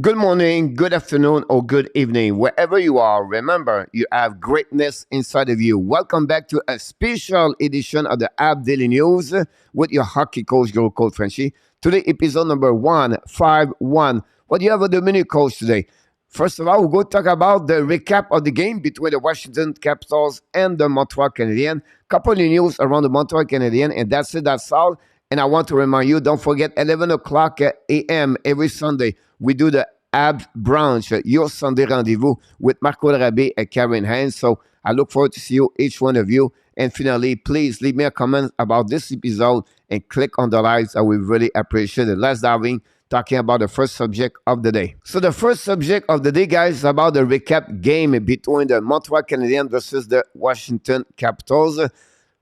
Good morning, good afternoon, or good evening, wherever you are. Remember, you have greatness inside of you. Welcome back to a special edition of the App Daily News with your hockey coach, your coach Frenchie. Today, episode number 151. What do you have on the menu, coach, today? First of all, we're going to talk about the recap of the game between the Washington Capitals and the Montreal Canadiens. Couple of news around the Montreal Canadiens, and that's it, that's all. And I want to remind you, don't forget, 11 o'clock a.m. every Sunday, we do the Habs brunch, your Sunday rendezvous with Marco Rabé and Karen Haynes. So I look forward to see you, each one of you. And finally, please leave me a comment about this episode and click on the likes. I will really appreciate it. Let's dive in, talking about the first subject of the day. So the first subject of the day, guys, is about the recap game between the Montreal Canadiens versus the Washington Capitals.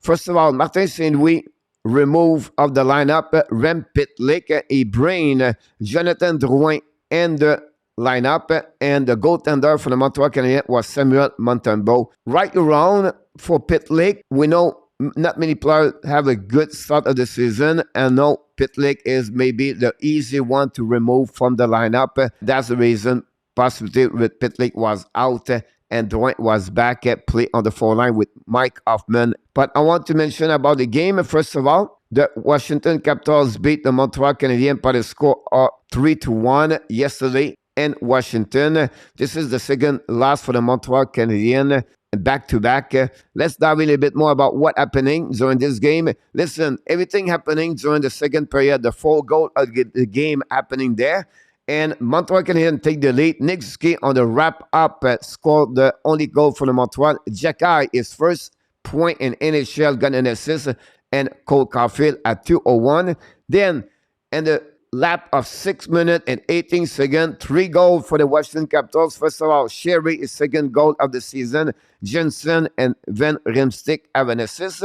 First of all, Martin Saint-Louis remove of the lineup, Rem Pitlick, he bring Jonathan Drouin in the lineup, and the goaltender for the Montreal Canadiens was Samuel Montembeault. Right around for Pitlick, we know not many players have a good start of the season, and no, Pitlick is maybe the easy one to remove from the lineup. That's the reason possibility with Pitlick was out and Drouin was back at play on the foreline with Mike Hoffman. But I want to mention about the game. First of all, the Washington Capitals beat the Montreal Canadiens by the score of 3-1 yesterday in Washington. This is the second loss for the Montreal Canadiens back-to-back. Let's dive in a bit more about what happening during this game. Listen, everything happening during the second period, the 4 goal of the game happening there. And Montreal Canadiens take the lead. Nick Suzuki on the wrap-up scored the only goal for the Montreal. Jacky, his first point in NHL, got an assist, and Cole Caulfield at 2:01. Then, in the lap of 6 minutes and 18 seconds, 3 goals for the Washington Capitals. First of all, Sherry, his second goal of the season. Jensen and Van Riemsdyk have an assist.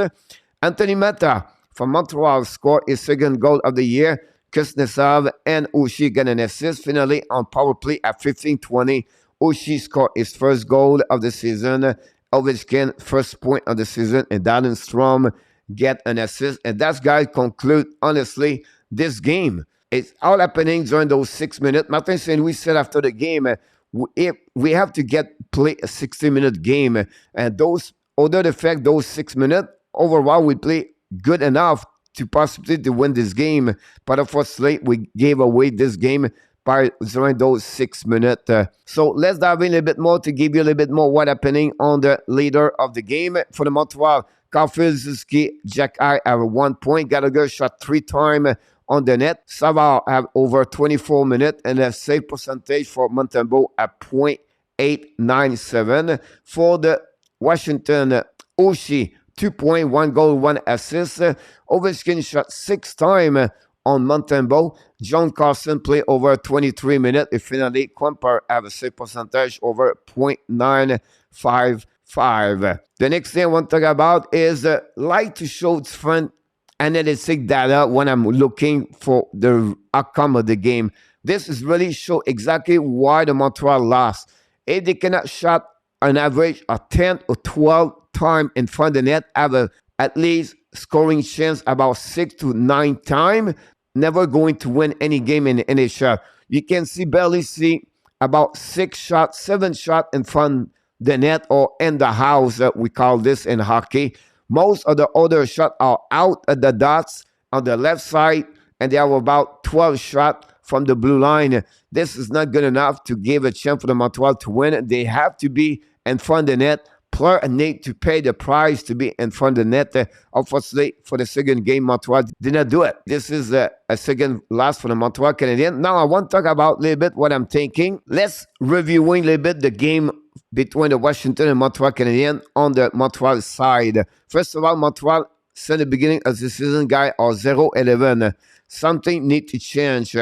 Anthony Mata from Montreal scored his second goal of the year. Kuznetsov and Oshie got an assist. Finally, on power play at 15:20, Oshie scored his first goal of the season. Ovechkin, first point of the season, and Darren Strom get an assist. And that's, guys, conclude, honestly, this game. It's all happening during those 6 minutes. Martin St. Louis said after the game, we have to play a 60-minute game. And those, other the fact, those 6 minutes, overall, we play good enough to possibly to win this game, but unfortunately we gave away this game by during those 6 minutes. So let's dive in a little bit more to give you a little bit more what happening on the leader of the game for the Montreal. Caulfield, Suzuki, Jacky have 1 point. Gallagher shot 3 times on the net. Savard have over 24 minutes and a save percentage for Montembeault at .897. For the Washington, Oshie, 2 points, 1 goal, 1 assist. Ovechkin shot 6 times on Montembeault. John Carson played over 23 minutes. And finally, Quimper have a save percentage over .955. The next thing I want to talk about is like to show different analytic data when I'm looking for the outcome of the game. This is really show exactly why the Montreal lost. If they cannot shot an average of 10 or 12 times in front of the net, have at least scoring chance about 6 to 9 times, never going to win any game in the NHL. You can barely see about 6 shots, 7 shots in front the net or in the house, we call this in hockey. Most of the other shots are out at the dots on the left side, and they have about 12 shots from the blue line. This is not good enough to give a chance for the Montreal to win. They have to be in front of the net. Player need to pay the price to be in front of the net. Unfortunately, for the second game, Montreal did not do it. This is a second loss for the Montreal Canadiens. Now, I want to talk about a little bit what I'm thinking. Let's reviewing a little bit the game between the Washington and Montreal Canadiens on the Montreal side. First of all, Montreal, since the beginning of the season, guy, are 0-11. Something need to change.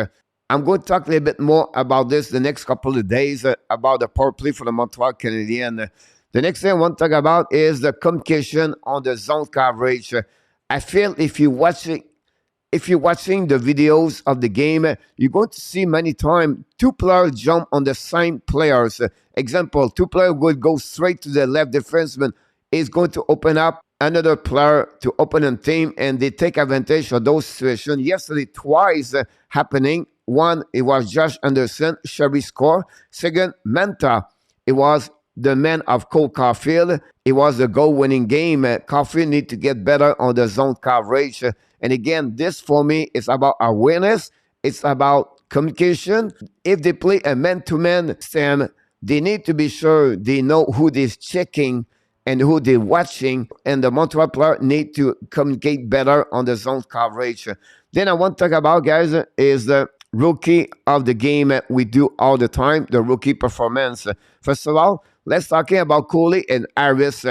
I'm going to talk a little bit more about this the next couple of days, about the power play for the Montreal Canadiens. The next thing I want to talk about is the communication on the zone coverage. I feel if you're watching the videos of the game, you're going to see many times 2 players jump on the same players. Example, 2 players would go straight to the left defenseman. Is going to open up another player to opponent team, and they take advantage of those situations. Yesterday, twice happening one, it was Josh Anderson, Sherry score. Second, Manta, it was the man of Cole Caulfield. It was a goal-winning game. Caulfield need to get better on the zone coverage. And again, this for me is about awareness. It's about communication. If they play a man-to-man stand, they need to be sure they know who they're checking and who they're watching. And the Montreal player need to communicate better on the zone coverage. Then I want to talk about, guys, is the rookie of the game we do all the time, the rookie performance. First of all, let's talk about Cooley and Harris.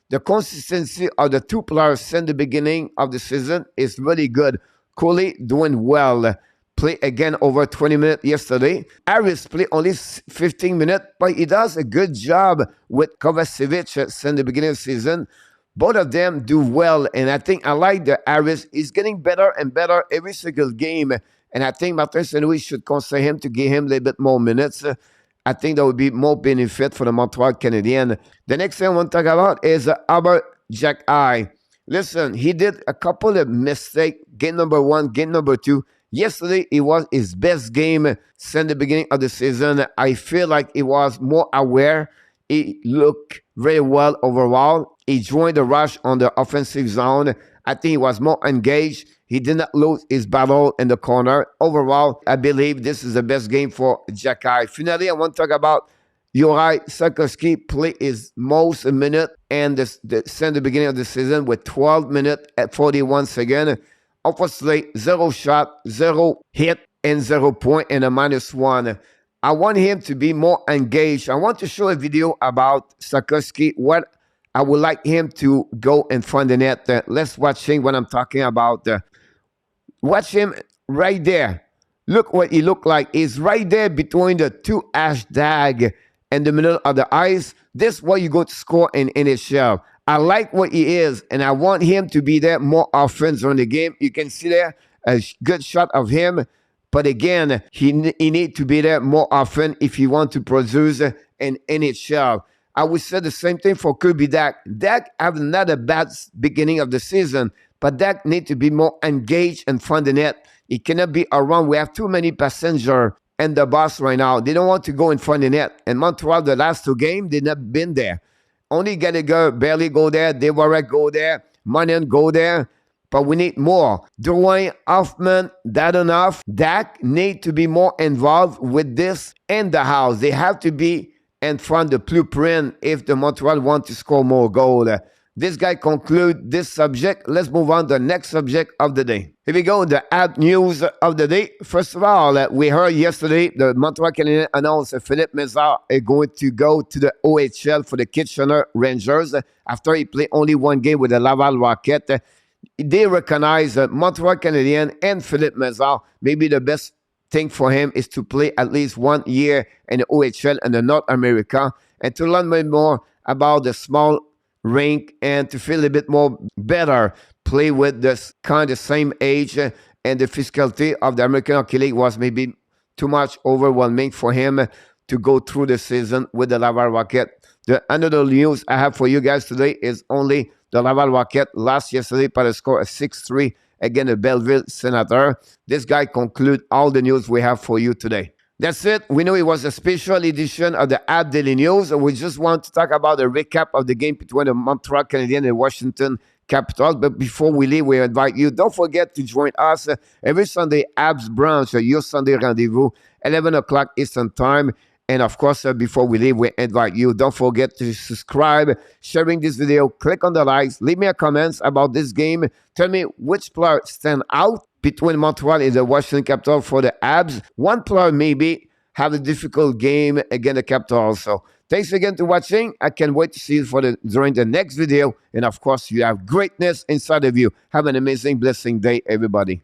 The consistency of the two players since the beginning of the season is really good. Cooley doing well. Play again over 20 minutes yesterday. Harris played only 15 minutes, but he does a good job with Kovacevic since the beginning of the season. Both of them do well, and I think I like the Harris. He's getting better and better every single game, and I think Martin Saint-Louis should consider him to give him a little bit more minutes. I think that would be more benefit for the Montreal Canadiens. The next thing I want to talk about is Albert Jack-I. Listen, he did a couple of mistakes, game number 1, game number 2. Yesterday, it was his best game since the beginning of the season. I feel like he was more aware. He looked very well overall. He joined the rush on the offensive zone. I think he was more engaged. He did not lose his battle in the corner. Overall, I believe this is the best game for Jack-I. Finally, I want to talk about Juraj Slavkovsky play his most minute and since the beginning of the season with 12 minutes at 41 seconds. Obviously, 0 shot, 0 hit, and 0 point and a -1. I want him to be more engaged. I want to show a video about Slavkovsky, what I would like him to go in front of the net. Let's watch him when I'm talking about. Watch him right there. Look what he looked like. He's right there between the two hashtag in the middle of the ice. This is what you go to score in NHL. I like what he is, and I want him to be there more often during the game. You can see there a good shot of him. But again, he need to be there more often if he want to produce in NHL. I would say the same thing for Kirby Dach. Dach have not a bad beginning of the season, but Dach need to be more engaged in front of the net. He cannot be around. We have too many passengers in the bus right now. They don't want to go in front of the net. And Montreal, the last 2 games, they not been there. Only Gallagher barely go there. DeWarTE go there. Monin go there. But we need more. Drouin, Hoffman, Dadonov, Dach need to be more involved with this in the house. They have to be in front of the blueprint if the Montreal want to score more goals. This guy conclude this subject. Let's move on to the next subject of the day. Here we go, the ad news of the day. First of all, we heard yesterday the Montreal Canadiens announced that Philippe Mézard is going to go to the OHL for the Kitchener Rangers after he played only 1 game with the Laval Rocket. They recognize that Montreal Canadiens and Philippe Mézard, maybe the best thing for him is to play at least 1 year in the OHL in the North America and to learn more about the small rink and to feel a bit more better, play with this kind of same age, and the physicality of the American Hockey League was maybe too much overwhelming for him to go through the season with the Laval Rocket. The another news I have for you guys today is only the Laval Rocket lost yesterday by a score of 6-3 against the Belleville Senator. This guy concludes all the news we have for you today. That's it. We know it was a special edition of the App Daily News. We just want to talk about a recap of the game between the Montreal Canadiens and Washington Capitals. But before we leave, we invite you, don't forget to join us every Sunday, Habs Brunch, your Sunday rendezvous, 11 o'clock Eastern Time. And of course, before we leave, we invite you, don't forget to subscribe, sharing this video, click on the likes, leave me a comments about this game. Tell me which player stand out between Montreal and the Washington Capitals for the Habs. One player maybe have a difficult game against the Capitals. So thanks again for watching. I can't wait to see you during the next video. And of course, you have greatness inside of you. Have an amazing, blessing day, everybody.